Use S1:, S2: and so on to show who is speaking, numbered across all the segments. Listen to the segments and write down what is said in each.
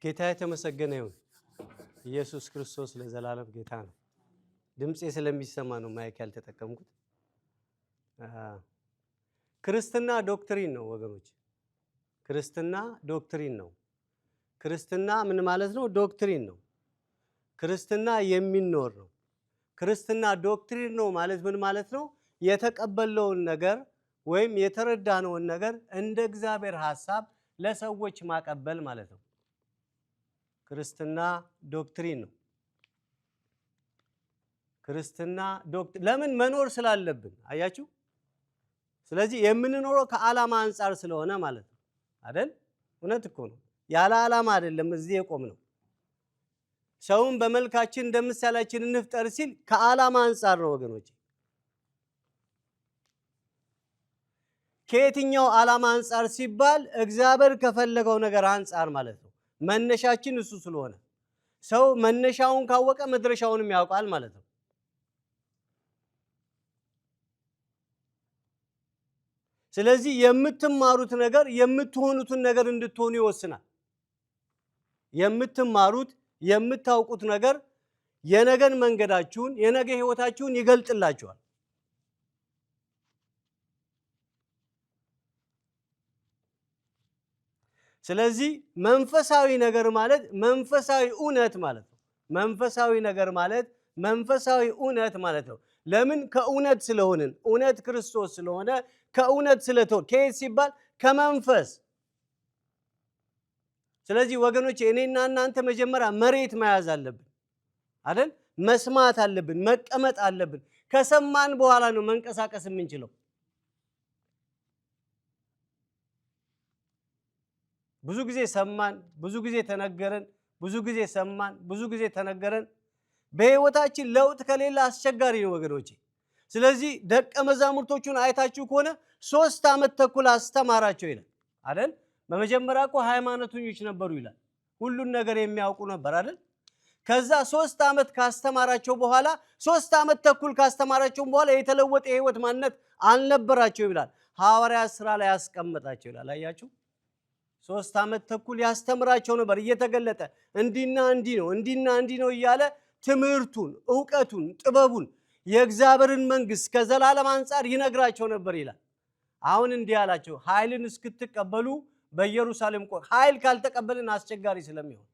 S1: ጌታ የተመሰገነ ይሁን። ኢየሱስ ክርስቶስ ለዘላለም ጌታ ነው። ድምጼ ስለሚሰማ ነው ማይክ ያልተጠቀምኩት። ክርስትና ዶክትሪን ነው ወገኖች። ክርስትና ዶክትሪን ነው። ክርስትና ምን ማለት ነው? ዶክትሪን ነው። ክርስትና የሚኖር ነው። ክርስትና ዶክትሪን ነው ማለት ምን ማለት ነው? የተቀበለውን ነገር ወይም የተረዳነውን ነገር እንደ እግዚአብሔር ሐሳብ ለሰዎች ማቀበል ማለት ነው። ክርስትና ዶክትሪን ነው። ክርስትና ለምን መኖር ስላለብን አያችሁ። ስለዚህ የምንኖረው ከዓላማ አንፃር ስለሆነ ማለት ነው አይደል? እውነት እኮ ነው። ያለ ዓላማ አይደለም እዚህ የቆምነው። ሰውን በመልካችን እንደ ምሳሌያችን እንፍጠር ሲል ከዓላማ አንፃር ነው ወገኖች። ከየትኛው ዓላማ አንፃር ሲባል እግዚአብሔር ከፈለገው ነገር አንፃር ማለት ነው። መነሻችን እሱ ስለሆነ ሰው መነሻውን ካወቀ መድረሻውንም ያውቃል ማለት ነው። ስለዚህ የምትማሩት ነገር የምትሆኑትን ነገር እንድትሆኑ ይወስናል። የምትማሩት የምታውቁት ነገር የነገን መንገዳችሁን የነገ ህይወታችሁን ይገልጥላችኋል። ስለዚህ መንፈሳዊ ነገር ማለት መንፈሳዊ እውነት ማለት ነው። መንፈሳዊ ነገር ማለት መንፈሳዊ እውነት ማለት ነው። ለምን? ከእውነት ስለሆንን፣ እውነት ክርስቶስ ስለሆነ ከእውነት ስለተወን። ከየት ሲባል ከመንፈስ። ስለዚህ ወገኖች እኔና እናንተ መጀመሪያ መሬት መያዝ አለብን አይደል? መስማት አለብን፣ መቀመጥ አለብን። ከሰማን በኋላ ነው መንቀሳቀስ የምንችለው። ብዙ ጊዜ ሰማን፣ ብዙ ጊዜ ተነገረን፣ ብዙ ጊዜ ሰማን፣ ብዙ ጊዜ ተነገረን። በህይወታችን ለውጥ ከሌለ አስቸጋሪ ነው ወገኖቼ። ስለዚህ ደቀ መዛሙርቶቹን አይታችሁ ከሆነ 3 ዓመት ተኩል አስተማራቸው ይላል አይደል? በመጀመሪያ እኮ ሃይማኖተኞች ነበሩ ይላል። ሁሉን ነገር የሚያውቁ ነበር አይደል? ከዛ 3 ዓመት ካስተማራቸው በኋላ 3 ዓመት ተኩል ካስተማራቸው በኋላ የተለወጠ የህይወት ማንነት አልነበራቸው ይላል። ሐዋርያት ሥራ ላይ ያስቀመጣቸው ይላል። አያችሁ? 3 ዓመት ተኩል ያስተምራቸው ነበር እየተገለጠ እንዲና እንዲ ነው እንዲና እንዲ ነው እያለ ትምህርቱን፣ ዕውቀቱን፣ ጥበቡን የእግዚአብሔርን መንግስት ከዘላለም አንፃር ይነግራቸው ነበር ይላል። አሁን እንዲህ አላቸው፣ ኃይልን እስክትቀበሉ በኢየሩሳሌም ቆዩ። ኃይል ካልተቀበልን አስቸጋሪ ስለሚሆን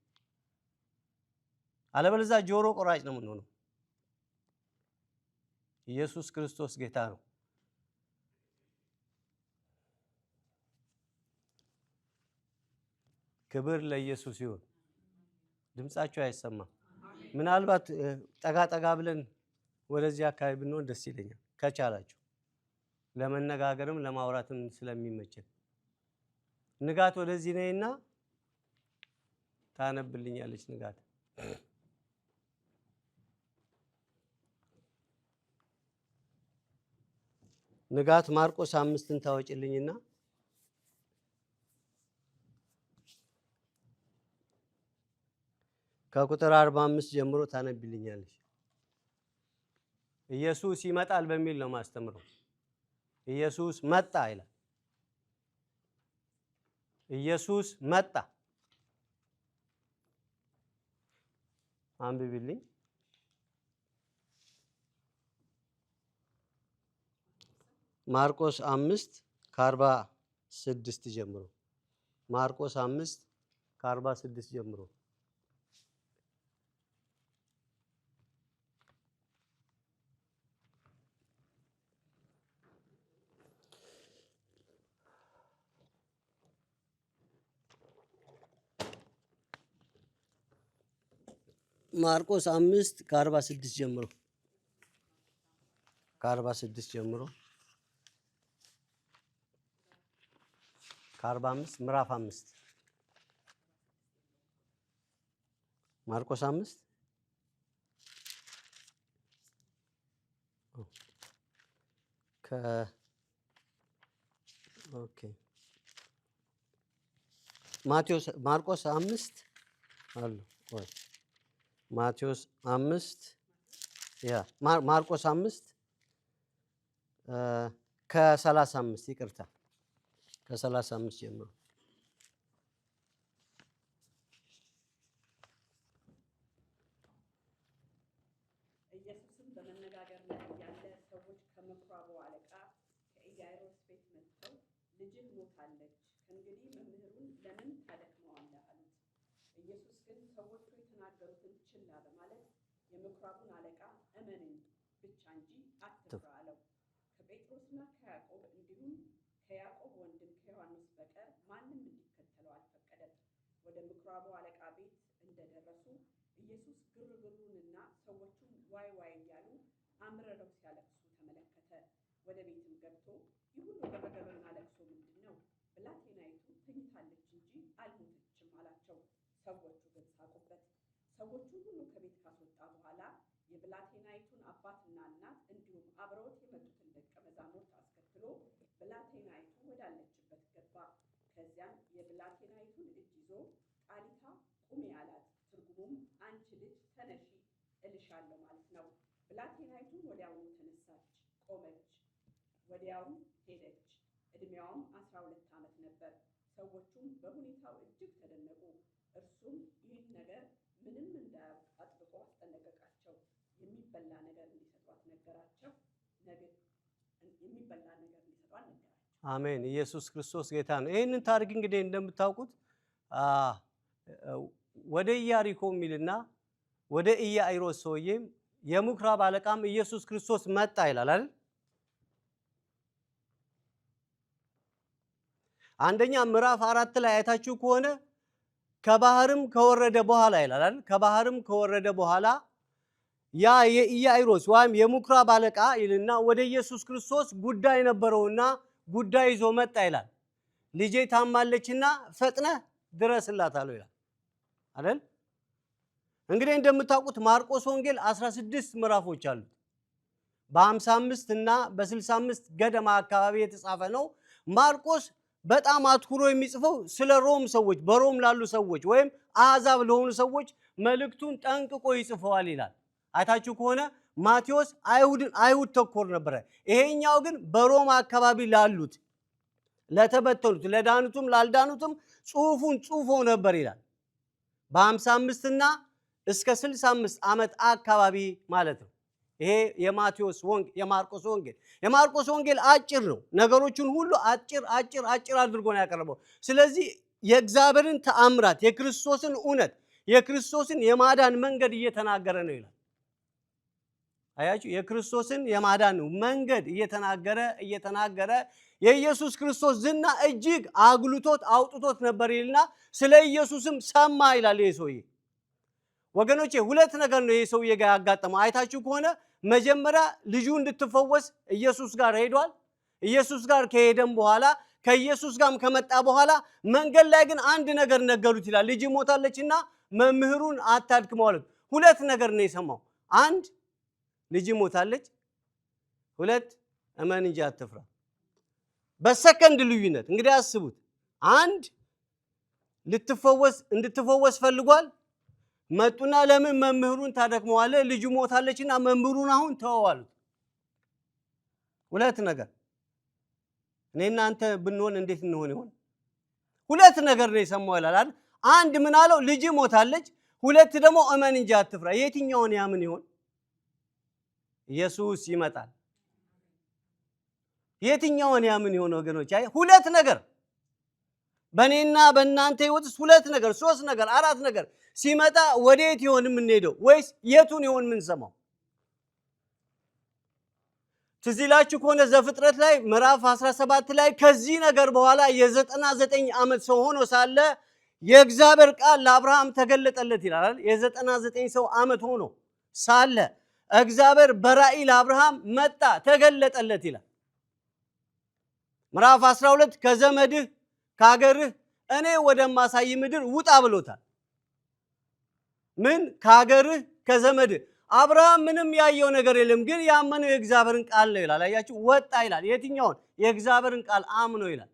S1: አለበለዚያ ጆሮ ቆራጭ ነው የምንሆነው። ኢየሱስ ክርስቶስ ጌታ ነው። ክብር ለኢየሱስ ይሁን። ድምጻችሁ አይሰማም። ምናልባት ጠጋ ጠጋ ብለን ወደዚህ አካባቢ ብንሆን ደስ ይለኛል ከቻላችሁ፣ ለመነጋገርም ለማውራትም ስለሚመቸን። ንጋት ወደዚህ ነይና ታነብልኛለች። ንጋት ንጋት ማርቆስ 5ን ታወጭልኝና ከቁጥር 45 ጀምሮ ታነብልኛለች። ኢየሱስ ይመጣል በሚል ነው ማስተምረው። ኢየሱስ መጣ ይላል። ኢየሱስ መጣ። አንብብልኝ። ማርቆስ 5 ከ46 ጀምሮ። ማርቆስ 5 ከ46 ጀምሮ። ማርቆስ 5 ከ46 ጀምሮ ከ46 ጀምሮ ከ45 ምዕራፍ 5 ማርቆስ 5 ማርቆስ 5 አሉ ወይ? ማቴዎስ 5 ማርቆስ 5 ከ35 ይቅርታ፣ ከ35 ጀምሮ
S2: ኢየሱስም በመነጋገር ላይ ያለ ሰዎች ከምኵራቡ አለቃ ከኢያኢሮስ ቤት መጥተው ልጅህ ሞታለች፣ ከእንግዲህ መምህሩን ለምን ታደክመዋለህ አሉት። ኢየሱስ ግን ሰዎቹ የተናገሩትን ችላ በማለት የምኵራቡን አለቃ እመነኝ ብቻ እንጂ አትፍራ አለው። ከጴጥሮስና ከያዕቆብ እንዲሁም ከያዕቆብ ወንድም ከዮሐንስ በቀር ማንም እንዲከተለው አልፈቀደም። ወደ ምኵራቡ አለቃ ቤት እንደደረሱ ኢየሱስ ግርግሩንና ሰዎቹን ዋይ ዋይ እያሉ አምርረው ሲያለቅሱ ተመለከተ። ወደ ቤትም ገብቶ ይህ ሁሉ ግርግርና ለቅሶ ምንድን ነው? ብላቴናይቱ ተኝታለች እንጂ አልሞተችም አላቸው። ሰዎቹ ግን ሳቁበት። ሰዎቹን ሁሉ ከቤት ካስወጣ በኋላ የብላቴናይቱን አባትና እናት እንዲሁም አብረውት የመጡትን ደቀ መዛሙርት አስከትሎ ብላቴናይቱ ወዳለችበት ገባ። ከዚያም የብላቴናይቱን እጅ ይዞ ጣሊታ ቁሚ አላት። ትርጉሙም አንቺ ልጅ ተነሺ እልሻለሁ ማለት ነው። ብላቴናይቱም ወዲያውኑ ተነሳች፣ ቆመች፣ ወዲያውም ሄደች። ዕድሜዋም 12 ዓመት ነበር። ሰዎቹም በሁኔታው እጅግ ተደነቁ። እርሱም ይህን ነገር ምንም እንዳያውቅ አጥብቆ አስጠነቀቃቸው። የሚበላ ነገር እንዲሰጧት ነገራቸው።
S1: አሜን። ኢየሱስ ክርስቶስ ጌታ ነው። ይህንን ታሪክ እንግዲህ እንደምታውቁት ወደ ኢያሪኮ የሚልና ወደ ኢያኢሮስ ሰውዬም የምኵራብ አለቃም ኢየሱስ ክርስቶስ መጣ ይላል አይደል? አንደኛ ምዕራፍ 4 ላይ አይታችሁ ከሆነ ከባህርም ከወረደ በኋላ ይላል አይደል? ከባህርም ከወረደ በኋላ ያ የኢያኢሮስ ወይም የምኵራብ አለቃ ይልና ወደ ኢየሱስ ክርስቶስ ጉዳይ ነበረውና ጉዳይ ይዞ መጣ ይላል። ልጄ ታማለችና ፈጥነህ ድረስላት አለው ይላል አይደል? እንግዲህ እንደምታውቁት ማርቆስ ወንጌል 16 ምዕራፎች አሉት። በ55 እና በ65 ገደማ አካባቢ የተጻፈ ነው። ማርቆስ በጣም አትኩሮ የሚጽፈው ስለ ሮም ሰዎች፣ በሮም ላሉ ሰዎች ወይም አሕዛብ ለሆኑ ሰዎች መልእክቱን ጠንቅቆ ይጽፈዋል ይላል። አይታችሁ ከሆነ ማቴዎስ አይሁድ ተኮር ነበረ። ይሄኛው ግን በሮም አካባቢ ላሉት ለተበተኑት፣ ለዳኑትም ላልዳኑትም ጽሑፉን ጽፎ ነበር ይላል። በ55 እና እስከ 65 ዓመት አካባቢ ማለት ነው። ይሄ የማርቆስ ወንጌል አጭር ነው። ነገሮችን ሁሉ አጭር አድርጎ ነው ያቀረበው። ስለዚህ የእግዚአብሔርን ተአምራት፣ የክርስቶስን እውነት፣ የክርስቶስን የማዳን መንገድ እየተናገረ ነው ይላል። አያችሁ፣ የክርስቶስን የማዳን መንገድ እየተናገረ የኢየሱስ ክርስቶስ ዝና እጅግ አጉልቶት አውጥቶት ነበር ይልና ስለ ኢየሱስም ሰማ ይላል። ይሄ ሰውዬ ወገኖቼ ሁለት ነገር ነው ይሄ ሰውዬ ጋር ያጋጠመው። አይታችሁ ከሆነ መጀመሪያ ልጁ እንድትፈወስ ኢየሱስ ጋር ሄዷል። ኢየሱስ ጋር ከሄደም በኋላ ከኢየሱስ ጋርም ከመጣ በኋላ መንገድ ላይ ግን አንድ ነገር ነገሩት ይላል። ልጅ ሞታለችና መምህሩን አታድክመው አሉት። ሁለት ነገር ነው የሰማው። አንድ ልጅ ሞታለች፣ ሁለት እመን እንጂ አትፍራ። በሰከንድ ልዩነት እንግዲህ አስቡት። አንድ እንድትፈወስ ፈልጓል። መጡና ለምን መምህሩን ታደክመዋለህ? ልጁ ሞታለችና መምህሩን አሁን ተወዋል። ሁለት ነገር። እኔና አንተ ብንሆን እንዴት እንሆን ይሆን? ሁለት ነገር ነው የሰማው ይላል። አንድ ምን አለው? ልጅ ሞታለች። ሁለት ደግሞ እመን እንጂ አትፍራ። የትኛውን ያምን ይሆን? ኢየሱስ ይመጣል። የትኛውን ያምን ይሆን ወገኖች? አይ ሁለት ነገር በእኔና በእናንተ ህይወት ውስጥ ሁለት ነገር፣ ሶስት ነገር፣ አራት ነገር ሲመጣ ወዴት ይሆን የምንሄደው? ወይስ የቱን ይሆን የምንሰማው? ትዝ ይላችሁ ከሆነ ዘፍጥረት ላይ ምዕራፍ 17 ላይ ከዚህ ነገር በኋላ የ99 ዓመት ሰው ሆኖ ሳለ የእግዚአብሔር ቃል ለአብርሃም ተገለጠለት ይላል። የ99 ሰው ዓመት ሆኖ ሳለ እግዚአብሔር በራእይ ለአብርሃም መጣ፣ ተገለጠለት ይላል። ምዕራፍ 12 ከዘመድህ ከሀገርህ እኔ ወደማሳይ ምድር ውጣ ብሎታል። ምን? ከሀገርህ ከዘመድህ። አብርሃም ምንም ያየው ነገር የለም፣ ግን ያመነው የእግዚአብሔርን ቃል ነው ይላል። አያችሁ፣ ወጣ ይላል። የትኛውን? የእግዚአብሔርን ቃል አምኖ ይላል።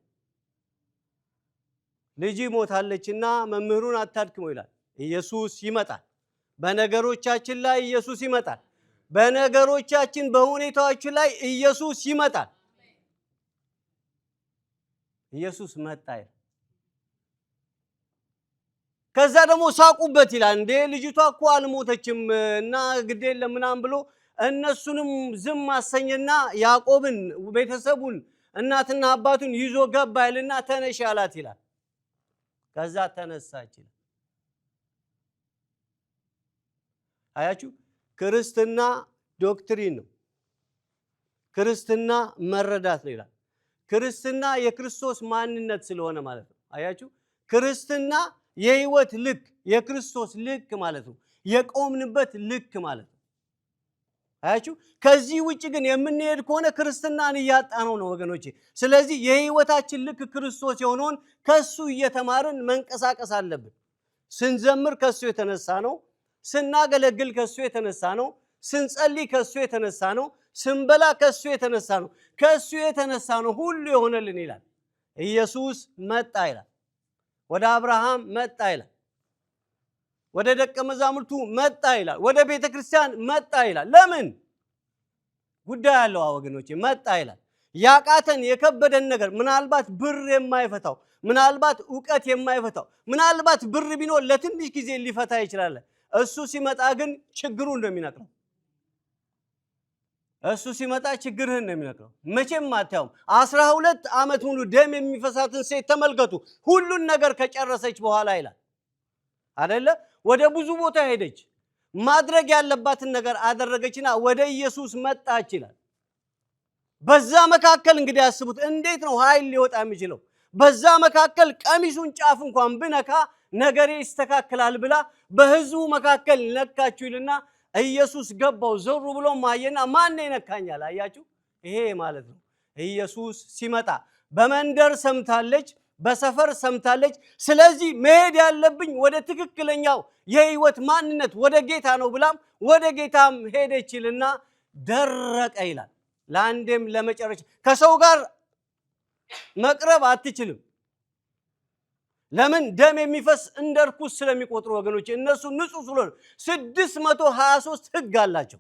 S1: ልጅ ሞታለችና መምህሩን አታድክመው ይላል። ኢየሱስ ይመጣል። በነገሮቻችን ላይ ኢየሱስ ይመጣል። በነገሮቻችን በሁኔታዎች ላይ ኢየሱስ ይመጣል። ኢየሱስ መጣ ይላል። ከዛ ደግሞ ሳቁበት ይላል። እንዴ ልጅቷ እኮ አልሞተችም እና ግድ የለም ምናምን ብሎ እነሱንም ዝም አሰኘና ያዕቆብን ቤተሰቡን እናትና አባቱን ይዞ ገባ ይልና ተነሽ አላት ይላል። ከዛ ተነሳች ይላል። አያችሁ ክርስትና ዶክትሪን ነው። ክርስትና መረዳት ነው ይላል። ክርስትና የክርስቶስ ማንነት ስለሆነ ማለት ነው። አያችሁ ክርስትና የህይወት ልክ የክርስቶስ ልክ ማለት ነው። የቆምንበት ልክ ማለት ነው። አያችሁ ከዚህ ውጪ ግን የምንሄድ ከሆነ ክርስትናን እያጣነው ነው ወገኖቼ። ስለዚህ የህይወታችን ልክ ክርስቶስ የሆነውን ከሱ እየተማርን መንቀሳቀስ አለብን። ስንዘምር ከሱ የተነሳ ነው። ስናገለግል ከሱ የተነሳ ነው። ስንጸልይ ከሱ የተነሳ ነው። ስንበላ ከሱ የተነሳ ነው። ከሱ የተነሳ ነው ሁሉ የሆነልን ይላል። ኢየሱስ መጣ ይላል። ወደ አብርሃም መጣ ይላል። ወደ ደቀ መዛሙርቱ መጣ ይላል። ወደ ቤተ ክርስቲያን መጣ ይላል። ለምን ጉዳይ አለው ወገኖቼ። መጣ ይላል። ያቃተን የከበደን ነገር ምናልባት ብር የማይፈታው ምናልባት ዕውቀት የማይፈታው ምናልባት ብር ቢኖር ለትንሽ ጊዜ ሊፈታ ይችላል። እሱ ሲመጣ ግን ችግሩ እንደሚነቅለው እሱ ሲመጣ ችግርህን ነው የሚነቅለው። መቼም አታዩም። 12 ዓመት ሙሉ ደም የሚፈሳትን ሴት ተመልከቱ። ሁሉን ነገር ከጨረሰች በኋላ ይላል አይደለ? ወደ ብዙ ቦታ ሄደች። ማድረግ ያለባትን ነገር አደረገችና ወደ ኢየሱስ መጣች ይላል። በዛ መካከል እንግዲህ ያስቡት እንዴት ነው ኃይል ሊወጣ የሚችለው? በዛ መካከል ቀሚሱን ጫፍ እንኳን ብነካ ነገሬ ይስተካከላል ብላ በህዝቡ መካከል ነካችሁ ይልና ኢየሱስ ገባው። ዘሩ ብሎ ማየና ማን ይነካኛል? አያችሁ ይሄ ማለት ነው ኢየሱስ ሲመጣ። በመንደር ሰምታለች፣ በሰፈር ሰምታለች። ስለዚህ መሄድ ያለብኝ ወደ ትክክለኛው የህይወት ማንነት ወደ ጌታ ነው ብላም ወደ ጌታም ሄደች ይልና ደረቀ ይላል። ለአንዴም ለመጨረሻ ከሰው ጋር መቅረብ አትችልም። ለምን ደም የሚፈስ እንደ ርኩስ ስለሚቆጥሩ ወገኖች። እነሱ ንጹህ ስለሆነ 623 ህግ አላቸው።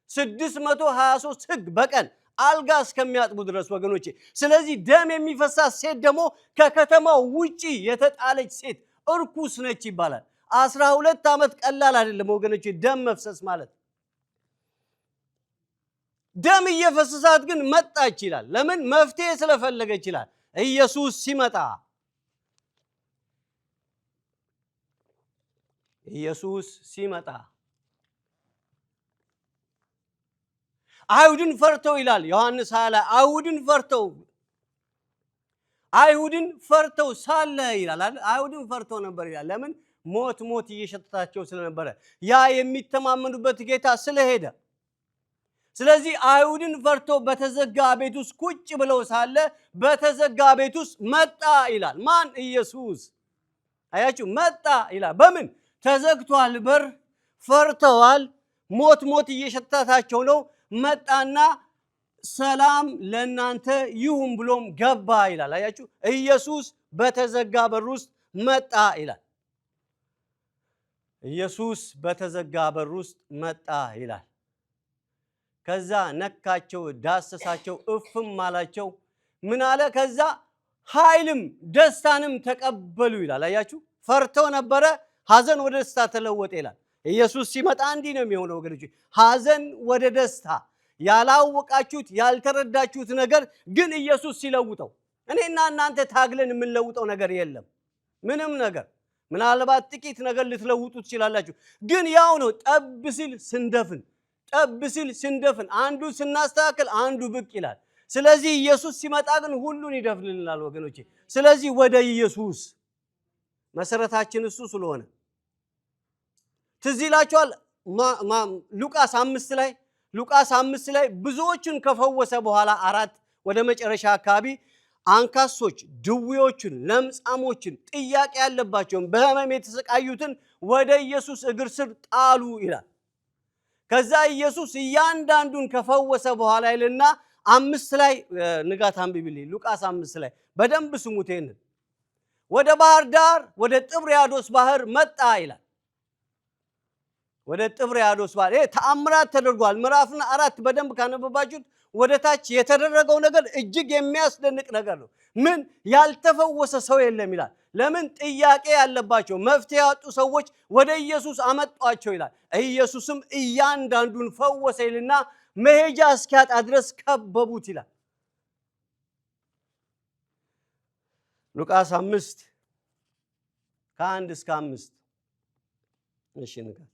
S1: 623 ህግ በቀን አልጋ እስከሚያጥቡ ድረስ ወገኖች። ስለዚህ ደም የሚፈሳት ሴት ደግሞ ከከተማው ውጪ የተጣለች ሴት እርኩስ ነች ይባላል። 12 ዓመት ቀላል አይደለም ወገኖች ደም መፍሰስ ማለት። ደም እየፈሰሳት ግን መጣች ይላል። ለምን መፍትሄ ስለፈለገች ይላል። ኢየሱስ ሲመጣ ኢየሱስ ሲመጣ አይሁድን ፈርተው ይላል ዮሐንስ 20 ላይ አይሁድን ፈርተው ሳለ ይላል። አይሁድን ፈርተው ነበር ይላል። ለምን ሞት እየሸተታቸው ስለነበረ ያ የሚተማመኑበት ጌታ ስለሄደ። ስለዚህ አይሁድን ፈርተው በተዘጋ ቤት ውስጥ ቁጭ ብለው ሳለ በተዘጋ ቤት ውስጥ መጣ ይላል። ማን? ኢየሱስ። አያችሁ መጣ ይላል። በምን ተዘግቷል በር፣ ፈርተዋል። ሞት እየሸተታቸው ነው። መጣና ሰላም ለእናንተ ይሁን ብሎም ገባ ይላል። አያችሁ ኢየሱስ በተዘጋ በር ውስጥ መጣ ይላል። ኢየሱስ በተዘጋ በር ውስጥ መጣ ይላል። ከዛ ነካቸው፣ ዳሰሳቸው፣ እፍም አላቸው። ምን አለ? ከዛ ኃይልም ደስታንም ተቀበሉ ይላል። አያችሁ ፈርተው ነበረ፣ ሐዘን ወደ ደስታ ተለወጠ ይላል። ኢየሱስ ሲመጣ እንዲህ ነው የሚሆነው ወገኖች። ሐዘን ወደ ደስታ፣ ያላወቃችሁት ያልተረዳችሁት ነገር ግን ኢየሱስ ሲለውጠው። እኔና እናንተ ታግለን የምንለውጠው ነገር የለም ምንም ነገር። ምናልባት ጥቂት ነገር ልትለውጡ ትችላላችሁ፣ ግን ያው ነው። ጠብ ሲል ስንደፍን አንዱ ስናስተካክል አንዱ ብቅ ይላል። ስለዚህ ኢየሱስ ሲመጣ ግን ሁሉን ይደፍልልናል ወገኖቼ። ስለዚህ ወደ ኢየሱስ መሰረታችን እሱ ስለሆነ ትዝ ይላችኋል ሉቃስ 5 ላይ ብዙዎችን ከፈወሰ በኋላ 4 ወደ መጨረሻ አካባቢ አንካሶች፣ ድውዮችን፣ ለምጻሞችን፣ ጥያቄ ያለባቸውን በህመም የተሰቃዩትን ወደ ኢየሱስ እግር ስር ጣሉ ይላል። ከዛ ኢየሱስ እያንዳንዱን ከፈወሰ በኋላ ይልና 5 ላይ ንጋት አንብብልኝ። ሉቃስ 5 ላይ በደንብ ስሙት። ይሄንን ወደ ባህር ዳር ወደ ጥብርያዶስ ባህር መጣ ይላል። ወደ ጥብርያዶስ ባህር ይሄ ተአምራት ተደርጓል። ምዕራፍና 4 በደንብ ካነበባችሁት ወደ ታች የተደረገው ነገር እጅግ የሚያስደንቅ ነገር ነው። ምን ያልተፈወሰ ሰው የለም ይላል። ለምን ጥያቄ ያለባቸው መፍትሄ ያጡ ሰዎች ወደ ኢየሱስ አመጧቸው ይላል። ኢየሱስም እያንዳንዱን ፈወሰ ይልና መሄጃ እስኪያጣ ድረስ ከበቡት ይላል። ሉቃስ 5:1 እስከ 5 እሺ ንገር።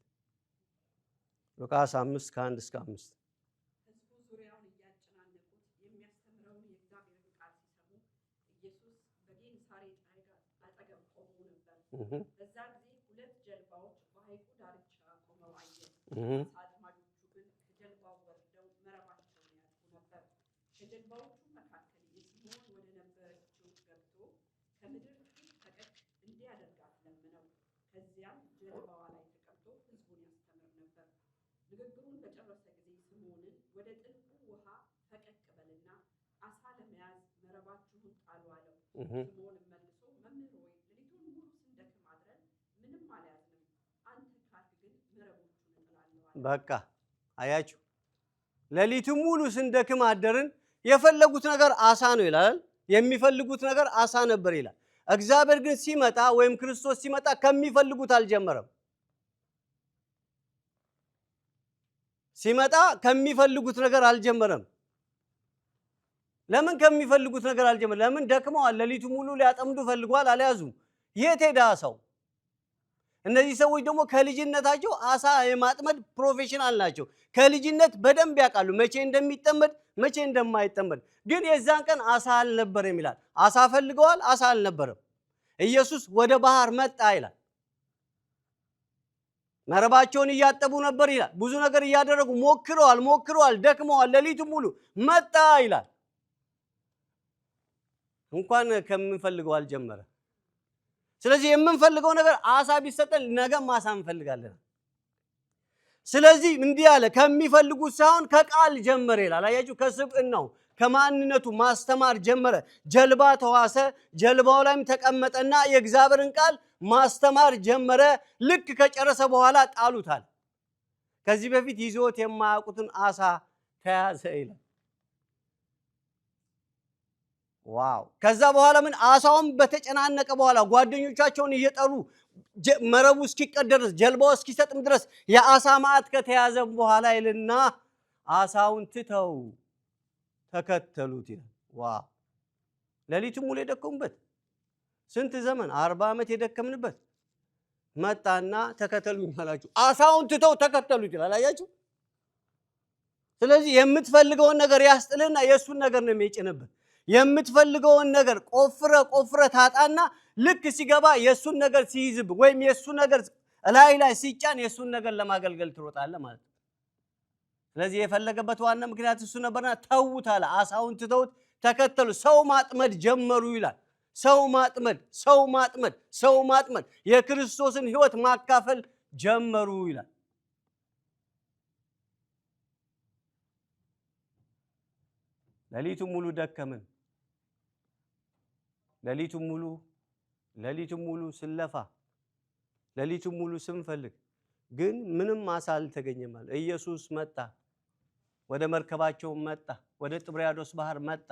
S1: ሉቃስ 5:1 እስከ 5
S2: ሕዝቡ ዙሪያውን እያጨናነቁት የሚያስተምረውን የእግዚአብሔርን ቃል ሲሰሙ ኢየሱስ በጌንሳሬጥ አጠገብ ቆሞ ነበር። በዛ ጊዜ 2 ጀልባዎች በሐይቁ ዳርቻ ቆመው አየ። አጥማጆቹ ግን ከጀልባው ወርደው መረባቸውን ያጥቡ ነበር። ከጀልባዎቹ መካከል የስምዖን ወደ ነበረችው ገብቶ ከምድር ፊት ፈቀቅ እንዲያደርጋት ለመነው። ከዚያም ጀልባዋ ላይ ተቀምጦ ሕዝቡን ያስተምር ነበር። ንግግሩን በጨረሰ ጊዜ ስምዖንን ወደ ጥልቁ ውሃ ፈቀቅ በልና አሳ ለመያዝ መረባችሁን ጣሉ አለው። ስምዖንም መልሶ መምህር ሆይ ሌሊቱን ሙሉ ስንደክም አድረን ምንም አልያዝንም፣ አንተ ካልክ ግን መረቦቹን እጥላለሁ አለ።
S1: በቃ አያችሁ፣ ሌሊቱን ሙሉ ስንደክም አደርን። የፈለጉት ነገር አሳ ነው ይላል። የሚፈልጉት ነገር አሳ ነበር ይላል። እግዚአብሔር ግን ሲመጣ ወይም ክርስቶስ ሲመጣ ከሚፈልጉት አልጀመረም። ሲመጣ ከሚፈልጉት ነገር አልጀመረም። ለምን ከሚፈልጉት ነገር አልጀመረም? ለምን ደክመዋል። ሌሊቱ ሙሉ ሊያጠምዱ ፈልጓል፣ አልያዙም። የት ሄደ አሳው? እነዚህ ሰዎች ደግሞ ከልጅነታቸው አሳ የማጥመድ ፕሮፌሽናል ናቸው። ከልጅነት በደንብ ያውቃሉ መቼ እንደሚጠመድ መቼ እንደማይጠመድ። ግን የዛን ቀን አሳ አልነበረም ይላል። አሳ ፈልገዋል፣ አሳ አልነበረም። ኢየሱስ ወደ ባህር መጣ ይላል። መረባቸውን እያጠቡ ነበር ይላል። ብዙ ነገር እያደረጉ ሞክረዋል፣ ደክመዋል። ሌሊቱ ሙሉ መጣ ይላል። እንኳን ከምንፈልገው አልጀመረ። ስለዚህ የምንፈልገው ነገር አሳ ቢሰጠን ነገም አሳ እንፈልጋለን። ስለዚህ እንዲህ አለ፣ ከሚፈልጉት ሳይሆን ከቃል ጀመረ ይላል። አያችሁ፣ ከስብዕናው ከማንነቱ ማስተማር ጀመረ። ጀልባ ተዋሰ፣ ጀልባው ላይም ተቀመጠና የእግዚአብሔርን ቃል ማስተማር ጀመረ። ልክ ከጨረሰ በኋላ ጣሉታል። ከዚህ በፊት ይዞት የማያውቁትን አሳ ተያዘ ይላል። ዋው! ከዛ በኋላ ምን አሳውም በተጨናነቀ በኋላ ጓደኞቻቸውን እየጠሩ መረቡ እስኪቀደድ ድረስ ጀልባው እስኪሰጥም ድረስ የአሳ ማዕት ከተያዘ በኋላ ይልና አሳውን ትተው ተከተሉት ይላል። ዋው! ሌሊቱን ሙሉ የደከሙበት ስንት ዘመን 40 ዓመት የደከምንበት መጣና ተከተሉኝ አላችሁ። አሳውን ትተው ተከተሉት ይላል። አያችሁ? ስለዚህ የምትፈልገውን ነገር ያስጥልና የእሱን ነገር ነው የሚጭንበት። የምትፈልገውን ነገር ቆፍረ ታጣና ልክ ሲገባ የእሱን ነገር ሲይዝብ ወይም የእሱ ነገር ላይ ሲጫን የእሱን ነገር ለማገልገል ትሮጣለህ ማለት ነው። ስለዚህ የፈለገበት ዋና ምክንያት እሱ ነበርና ተውት አለ። አሳውን ትተውት ተከተሉ። ሰው ማጥመድ ጀመሩ ይላል። ሰው ማጥመድ የክርስቶስን ሕይወት ማካፈል ጀመሩ ይላል። ሌሊቱን ሙሉ ደከምን። ሌሊቱን ሙሉ ስለፋ፣ ሌሊቱን ሙሉ ስንፈልግ ግን ምንም አሳ አልተገኘም። ኢየሱስ መጣ፣ ወደ መርከባቸው መጣ፣ ወደ ጥብርያዶስ ባህር መጣ፣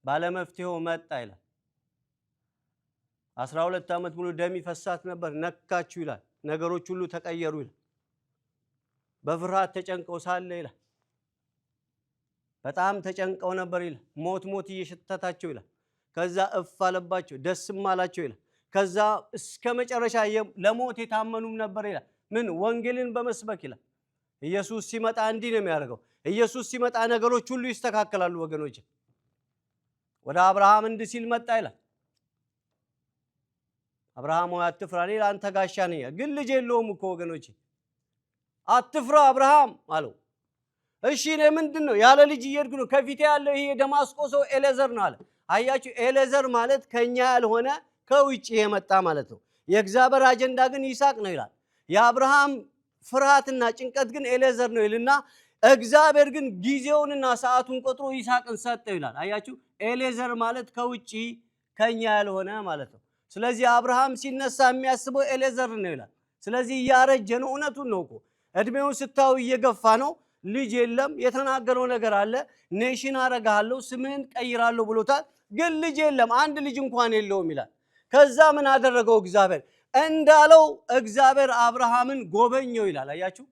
S1: ባለመፍትሄው መጣ ይላል። 12 ዓመት ሙሉ ደም ይፈሳት ነበር፣ ነካችሁ ይላል። ነገሮች ሁሉ ተቀየሩ ይላል። በፍርሃት ተጨንቀው ሳለ ይላል በጣም ተጨንቀው ነበር ይላል። ሞት እየሸተታቸው ይላል። ከዛ እፍ አለባቸው፣ ደስም አላቸው ይላል። ከዛ እስከ መጨረሻ ለሞት የታመኑም ነበር ይላል። ምን ወንጌልን በመስበክ ይላል። ኢየሱስ ሲመጣ እንዲህ ነው የሚያደርገው። ኢየሱስ ሲመጣ ነገሮች ሁሉ ይስተካከላሉ ወገኖች። ወደ አብርሃም እንዲህ ሲል መጣ ይላል። አብርሃም ሆይ አትፍራ፣ እኔ ለአንተ ጋሻ ነኝ። ግን ልጅ የለውም እኮ ወገኖች። አትፍራ አብርሃም አለው። እሺ እኔ ምንድን ነው ያለ ልጅ እየሄድኩ ነው፣ ከፊቴ ያለው ይሄ የደማስቆ ሰው ኤሌዘር ነው አለ። አያችሁ፣ ኤሌዘር ማለት ከኛ ያልሆነ ከውጭ የመጣ ማለት ነው። የእግዚአብሔር አጀንዳ ግን ይስሐቅ ነው ይላል። የአብርሃም ፍርሃትና ጭንቀት ግን ኤሌዘር ነው ይልና እግዚአብሔር ግን ጊዜውንና ሰዓቱን ቆጥሮ ይስሐቅን ሰጠው ይላል። አያችሁ፣ ኤሌዘር ማለት ከውጭ ከኛ ያልሆነ ማለት ነው። ስለዚህ አብርሃም ሲነሳ የሚያስበው ኤሌዘር ነው ይላል። ስለዚህ እያረጀ ነው። እውነቱን ነው እኮ እድሜውን ስታዩ እየገፋ ነው። ልጅ የለም። የተናገረው ነገር አለ። ኔሽን አረጋለሁ፣ ስምህን ቀይራለሁ ብሎታል። ግን ልጅ የለም፣ አንድ ልጅ እንኳን የለውም ይላል። ከዛ ምን አደረገው እግዚአብሔር? እንዳለው እግዚአብሔር አብርሃምን ጎበኘው ይላል። አያችሁ?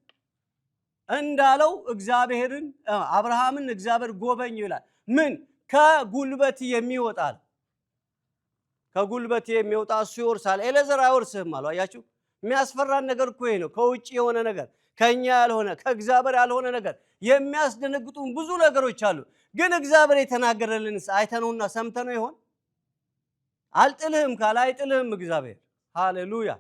S1: እንዳለው አብርሃምን እግዚአብሔር ጎበኘው ይላል። ምን? ከጉልበት የሚወጣ ከጉልበት የሚወጣ እሱ ይወርሳል፣ ኤሌዘር አይወርስህም አለው። አያችሁ? የሚያስፈራን ነገር እኮ ይሄ ነው። ከውጭ የሆነ ነገር፣ ከኛ ያልሆነ፣ ከእግዚአብሔር ያልሆነ ነገር፣ የሚያስደነግጡን ብዙ ነገሮች አሉ። ግን እግዚአብሔር የተናገረልንስ አይተነውና ሰምተነው ይሆን? አልጥልህም ካለ አይጥልህም እግዚአብሔር። ሃሌሉያ።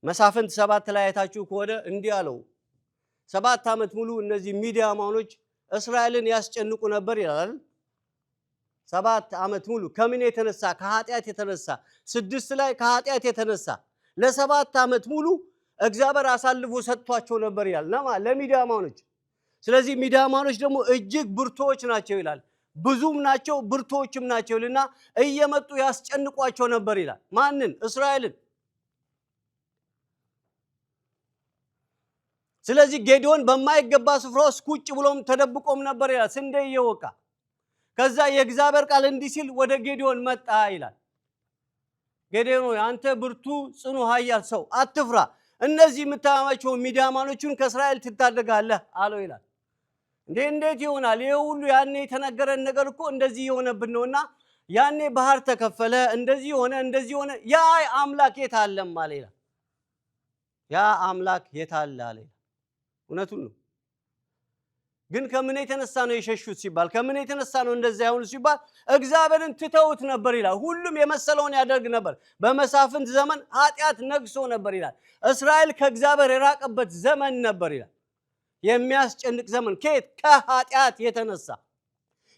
S1: መሳፍንት 7 ላይ አይታችሁ ከሆነ እንዲህ አለው፣ 7 ዓመት ሙሉ እነዚህ ሚዲያማኖች እስራኤልን ያስጨንቁ ነበር ይላል። 7 ዓመት ሙሉ ከምን የተነሳ? ከኃጢአት የተነሳ። 6 ላይ ከኃጢአት የተነሳ ለ7 ዓመት ሙሉ እግዚአብሔር አሳልፎ ሰጥቷቸው ነበር ይላል። ለሚዲያማኖች። ስለዚህ ሚዲያማኖች ደግሞ እጅግ ብርቶች ናቸው ይላል። ብዙም ናቸው ብርቶችም ናቸው ይልና እየመጡ ያስጨንቋቸው ነበር ይላል። ማንን? እስራኤልን። ስለዚህ ጌዲዮን በማይገባ ስፍራ ውስጥ ቁጭ ብሎም ተደብቆም ነበር ይላል፣ ስንዴ እየወቃ። ከዛ የእግዚአብሔር ቃል እንዲህ ሲል ወደ ጌዲዮን መጣ ይላል። ጌዲዮን ሆይ አንተ ብርቱ ጽኑ ኃያል ሰው አትፍራ፣ እነዚህ የምታማቸው ሚዲያማኖቹን ከእስራኤል ትታደጋለህ አለው ይላል። እንዴት ይሆናል? ይሄ ሁሉ ያኔ የተነገረን ነገር እኮ እንደዚህ የሆነብን ነውና ያኔ ባህር ተከፈለ፣ እንደዚህ ሆነ። ያ አምላክ የት አለም አለ ይላል። ያ አምላክ የት አለ አለ። እውነቱን ነው። ግን ከምን የተነሳ ነው የሸሹት ሲባል፣ ከምን የተነሳ ነው እንደዛ ያሁን ሲባል፣ እግዚአብሔርን ትተውት ነበር ይላል። ሁሉም የመሰለውን ያደርግ ነበር። በመሳፍንት ዘመን ኃጢአት ነግሶ ነበር ይላል። እስራኤል ከእግዚአብሔር የራቀበት ዘመን ነበር ይላል። የሚያስጨንቅ ዘመን። ከየት? ከኃጢአት የተነሳ።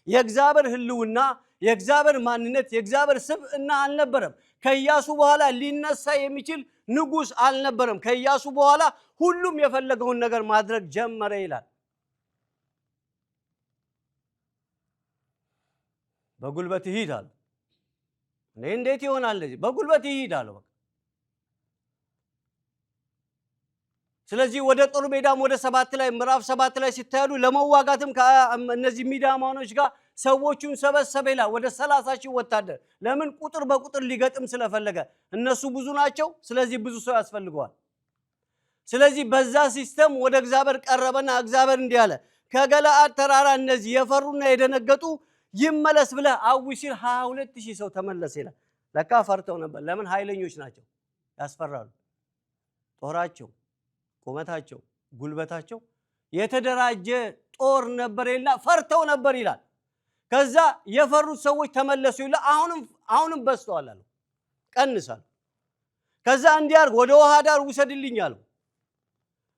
S1: የእግዚአብሔር ሕልውና፣ የእግዚአብሔር ማንነት፣ የእግዚአብሔር ስብዕና አልነበረም። ከኢያሱ በኋላ ሊነሳ የሚችል ንጉሥ አልነበረም። ከኢያሱ በኋላ ሁሉም የፈለገውን ነገር ማድረግ ጀመረ ይላል። በጉልበት ይሂድ አለ። እንዴት ይሆናል? በጉልበት ይሂድ አለ። ስለዚህ ወደ ጦር ሜዳም ወደ 7 ላይ ምዕራፍ 7 ላይ ሲታያሉ ለመዋጋትም ከእነዚህ ሚዲያማኖች ጋር ሰዎቹን ሰበሰበ ይላል። ወደ 30,000 ወታደር። ለምን? ቁጥር በቁጥር ሊገጥም ስለፈለገ። እነሱ ብዙ ናቸው፣ ስለዚህ ብዙ ሰው ያስፈልገዋል። ስለዚህ በዛ ሲስተም ወደ እግዚአብሔር ቀረበና እግዚአብሔር እንዲህ አለ፣ ከገለአድ ተራራ እነዚህ የፈሩና የደነገጡ ይመለስ ብለህ አዊ ሲል 22,000 ሰው ተመለሰ ይላል። ለካ ፈርተው ነበር። ለምን? ኃይለኞች ናቸው፣ ያስፈራሉ። ጦራቸው፣ ቁመታቸው፣ ጉልበታቸው የተደራጀ ጦር ነበር ይልና ፈርተው ነበር ይላል። ከዛ የፈሩት ሰዎች ተመለሱ ይላል። አሁንም በዝተዋል አሉ፣ ቀንሳሉ። ከዛ እንዲያርግ ወደ ውሃ ዳር ውሰድልኝ አሉ።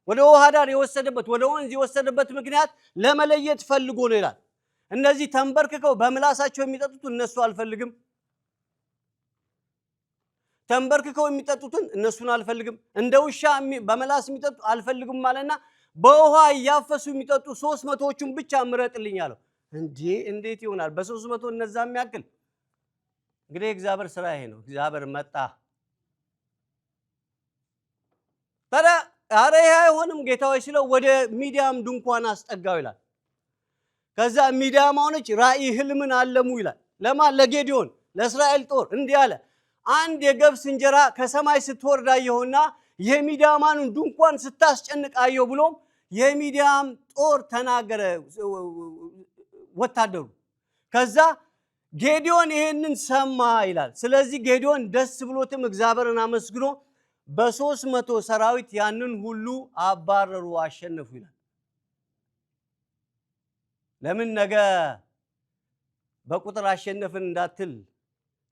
S1: ወደ ውሃ ዳር የወሰደበት ወደ ወንዝ የወሰደበት ምክንያት ለመለየት ፈልጎ ነው ይላል። እነዚህ ተንበርክከው በምላሳቸው የሚጠጡት እነሱ አልፈልግም፣ ተንበርክከው የሚጠጡትን እነሱን አልፈልግም፣ እንደ ውሻ በመላስ የሚጠጡ አልፈልግም ማለትና በውሃ እያፈሱ የሚጠጡ 300ዎቹን ብቻ ምረጥልኝ አለው። እንዴት ይሆናል? በ300 እነዛ የሚያክል። እንግዲህ እግዚአብሔር ስራ ይሄ ነው። እግዚአብሔር መጣ። ታዲያ ኧረ ይሄ አይሆንም ጌታዬ ሲለው ወደ ሚዲያም ድንኳን አስጠጋው ይላል። ከዛ ሚዲያማኖች ራእይ ህልምን አለሙ ይላል። ለማን? ለጌዲዮን፣ ለእስራኤል ጦር እንዲህ አለ፣ አንድ የገብስ እንጀራ ከሰማይ ስትወርድ አየሁና የሚዲያማኑን ድንኳን ስታስጨንቅ አየሁ ብሎም የሚዲያም ጦር ተናገረ ወታደሩ። ከዛ ጌዲዮን ይሄንን ሰማ ይላል። ስለዚህ ጌዲዮን ደስ ብሎትም እግዚአብሔርን አመስግኖ በ300 ሰራዊት ያንን ሁሉ አባረሩ፣ አሸነፉ ይላል። ለምን ነገ በቁጥር አሸነፍን እንዳትል፣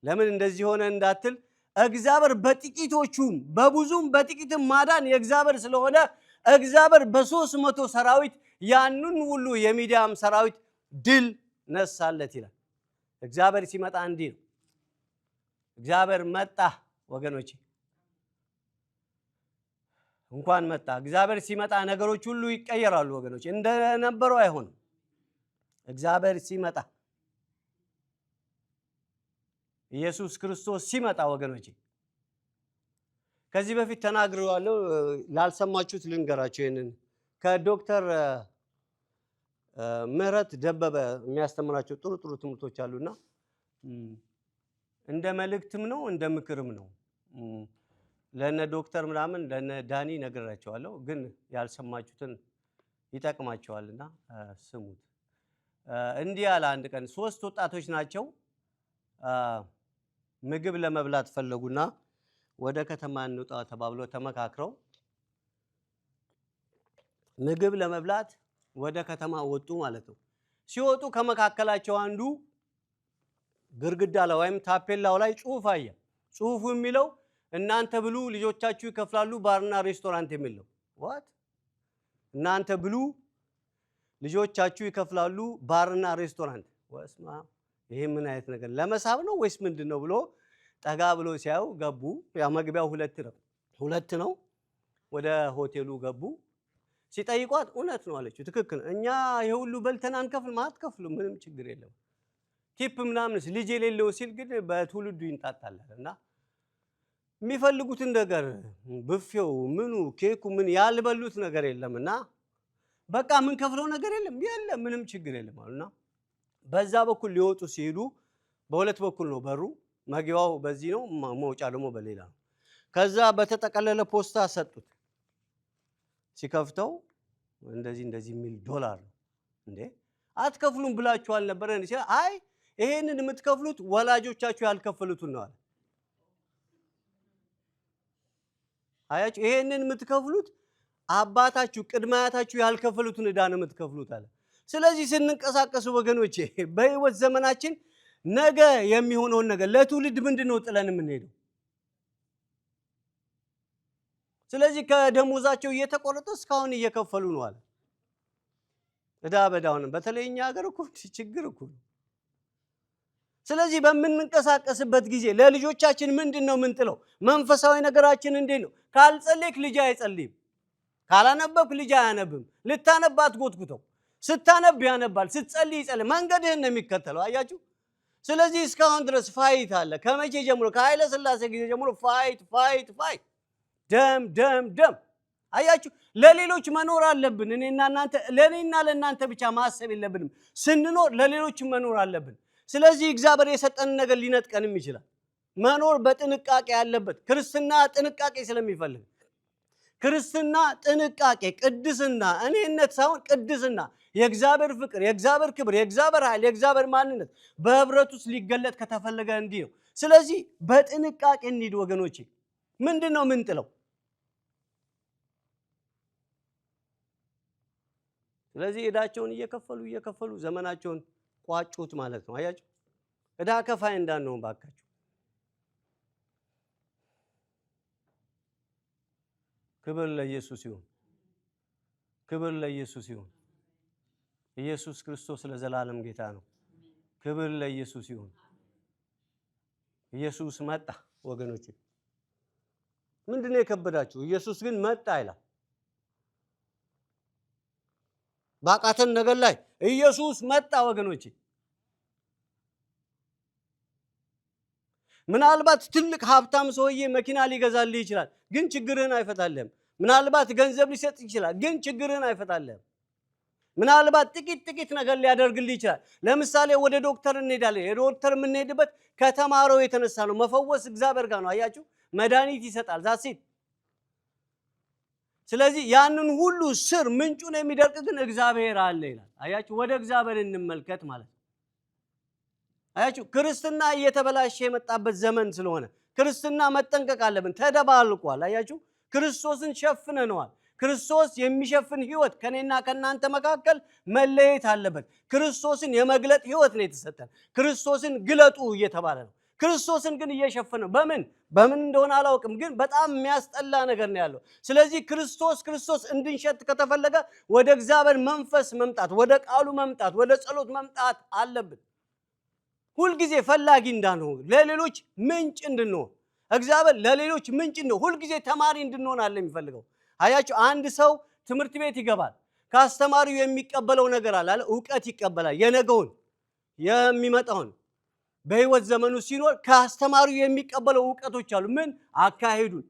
S1: ለምን እንደዚህ ሆነ እንዳትል፣ እግዚአብሔር በጥቂቶቹም በብዙም በጥቂትም ማዳን የእግዚአብሔር ስለሆነ እግዚአብሔር በ300 ሰራዊት ያንን ሁሉ የሚዲያም ሰራዊት ድል ነሳለት ይላል። እግዚአብሔር ሲመጣ እንዲህ ነው። እግዚአብሔር መጣ ወገኖቼ፣ እንኳን መጣ። እግዚአብሔር ሲመጣ ነገሮች ሁሉ ይቀየራሉ ወገኖቼ፣ እንደነበረው አይሆንም። እግዚአብሔር ሲመጣ፣ ኢየሱስ ክርስቶስ ሲመጣ ወገኖቼ፣ ከዚህ በፊት ተናግሬዋለሁ። ላልሰማችሁት ልንገራችሁ። ይሄንን ከዶክተር ምህረት ደበበ የሚያስተምራቸው ጥሩ ጥሩ ትምህርቶች አሉና እንደ መልእክትም ነው እንደ ምክርም ነው። ለነ ዶክተር ምናምን ለነ ዳኒ ነግራቸዋለሁ፣ ግን ያልሰማችሁትን ይጠቅማቸዋልና ስሙት። እንዲህ ያለ አንድ ቀን 3 ወጣቶች ናቸው ምግብ ለመብላት ፈለጉና ወደ ከተማ እንውጣ ተባብሎ ተመካክረው ምግብ ለመብላት ወደ ከተማ ወጡ ማለት ነው። ሲወጡ ከመካከላቸው አንዱ ግርግዳ ላይ ወይም ታፔላው ላይ ጽሑፍ አየ። ጽሑፉ የሚለው እናንተ ብሉ ልጆቻችሁ ይከፍላሉ ባርና ሬስቶራንት የሚል ነው። ዋት እናንተ ብሉ ልጆቻችሁ ይከፍላሉ ባርና ሬስቶራንት። ወስማ ይሄ ምን አይነት ነገር ለመሳብ ነው ወይስ ምንድነው ብሎ ጠጋ ብሎ ሲያዩ ገቡ። ያ መግቢያው 2 ነው። ወደ ሆቴሉ ገቡ። ሲጠይቋት እውነት ነው አለችው። ትክክል እኛ የሁሉ በልተን አንከፍልም። አትከፍሉ ምንም ችግር የለም። ቲፕ ምናምንስ ልጅ የሌለው ሲል ግን በትውልዱ ይንጣጣልና የሚፈልጉትን ነገር ብፌው ምኑ ኬኩ ምን ያልበሉት ነገር የለምና በቃ ምን ከፍለው ነገር የለም ምንም ችግር የለም አሉና በዛ በኩል ሊወጡ ሲሄዱ በሁለት በኩል ነው በሩ። መግቢያው በዚህ ነው፣ መውጫ ደግሞ በሌላ ነው። ከዛ በተጠቀለለ ፖስታ ሰጡት። ሲከፍተው እንደዚህ የሚል ዶላር ነው። እንዴ አትከፍሉም ብላችኋል ነበር እንዴ? አይ ይሄንን የምትከፍሉት ወላጆቻችሁ ያልከፈሉትን ነው አለ። አያችሁ ይሄንን የምትከፍሉት አባታችሁ ቅድመ አያታችሁ ያልከፈሉትን ዕዳ ነው የምትከፍሉት አለ። ስለዚህ ስንንቀሳቀሱ ወገኖቼ በህይወት ዘመናችን ነገ የሚሆነውን ነገር ለትውልድ ምንድነው ጥለን የምንሄደው? ስለዚህ ከደሞዛቸው እየተቆረጠ እስካሁን እየከፈሉ ነው አለ። ዕዳ በዳውን በተለይኛ ሀገር እኮ ችግር እኮ። ስለዚህ በምንንቀሳቀስበት ጊዜ ለልጆቻችን ምንድነው ምንጥለው? መንፈሳዊ ነገራችን እንዴት ነው? ካልጸለይክ ልጅ አይጸልይም። ካላነበብክ ልጅ አያነብም። ልታነባት ጎትኩተው ስታነብ ያነባል፣ ስትጸልይ ይጸልይ። መንገድህን ነው የሚከተለው። አያችሁ። ስለዚህ እስካሁን ድረስ ፋይት አለ። ከመቼ ጀምሮ? ከኃይለ ሥላሴ ጊዜ ጀምሮ ፋይት ደም። አያችሁ ለሌሎች መኖር አለብን። እኔና እናንተ ለኔና ለእናንተ ብቻ ማሰብ የለብንም። ስንኖር ለሌሎች መኖር አለብን። ስለዚህ እግዚአብሔር የሰጠን ነገር ሊነጥቀንም ይችላል። መኖር በጥንቃቄ ያለበት ክርስትና ጥንቃቄ ስለሚፈልግ ክርስትና ጥንቃቄ፣ ቅድስና፣ እኔነት ሳይሆን ቅድስና፣ የእግዚአብሔር ፍቅር፣ የእግዚአብሔር ክብር፣ የእግዚአብሔር ኃይል፣ የእግዚአብሔር ማንነት በህብረት ውስጥ ሊገለጥ ከተፈለገ እንዲህ ነው። ስለዚህ በጥንቃቄ እንሂድ ወገኖቼ። ምንድነው ምንጥለው? ስለዚህ ዕዳቸውን እየከፈሉ ዘመናቸውን ቋጩት ማለት ነው። አያችሁ ዕዳ ከፋይ እንዳንሆን ባካችሁ። ክብር ለኢየሱስ ይሁን። ክብር ለኢየሱስ ይሁን። ኢየሱስ ክርስቶስ ለዘላለም ጌታ ነው። ክብር ለኢየሱስ ይሁን። ኢየሱስ መጣ ወገኖች። ምንድነው የከበዳችሁ? ኢየሱስ ግን መጣ ይላል። ባቃተን ነገር ላይ ኢየሱስ መጣ ወገኖች። ምናልባት ትልቅ ሀብታም ሰውዬ መኪና ሊገዛልህ ይችላል፣ ግን ችግርህን አይፈታልህም። ምናልባት ገንዘብ ሊሰጥ ይችላል፣ ግን ችግርህን አይፈታልህም። ምናልባት ጥቂት ነገር ሊያደርግልህ ይችላል። ለምሳሌ ወደ ዶክተር እንሄዳለን። የዶክተር የምንሄድበት ከተማረው የተነሳ ነው። መፈወስ እግዚአብሔር ጋር ነው። አያችሁ መድኃኒት ይሰጣል። ዛሴት ስለዚህ ያንን ሁሉ ስር ምንጩን የሚደርቅ ግን እግዚአብሔር አለ ይላል። አያችሁ ወደ እግዚአብሔር እንመልከት ማለት ነው። አያችሁ ክርስትና እየተበላሸ የመጣበት ዘመን ስለሆነ ክርስትና መጠንቀቅ አለብን። ተደባልቋል። አያችሁ ክርስቶስን ሸፍነነዋል። ክርስቶስ የሚሸፍን ህይወት ከኔና ከናንተ መካከል መለየት አለበት። ክርስቶስን የመግለጥ ህይወት ነው የተሰጠን። ክርስቶስን ግለጡ እየተባለ ነው። ክርስቶስን ግን እየሸፈነው በምን እንደሆነ አላውቅም፣ ግን በጣም የሚያስጠላ ነገር ነው ያለው። ስለዚህ ክርስቶስ እንድንሸት ከተፈለገ ወደ እግዚአብሔር መንፈስ መምጣት፣ ወደ ቃሉ መምጣት፣ ወደ ጸሎት መምጣት አለብን። ሁልጊዜ ፈላጊ እንዳንሆን ለሌሎች ምንጭ እንድንሆን እግዚአብሔር ለሌሎች ምንጭ ነው። ሁልጊዜ ተማሪ እንድንሆን አለ የሚፈልገው። አያችሁ አንድ ሰው ትምህርት ቤት ይገባል። ከአስተማሪው የሚቀበለው ነገር አለ፣ ዕውቀት ይቀበላል። የነገውን የሚመጣውን በህይወት ዘመኑ ሲኖር ከአስተማሪው የሚቀበለው ዕውቀቶች አሉ። ምን አካሄዱን፣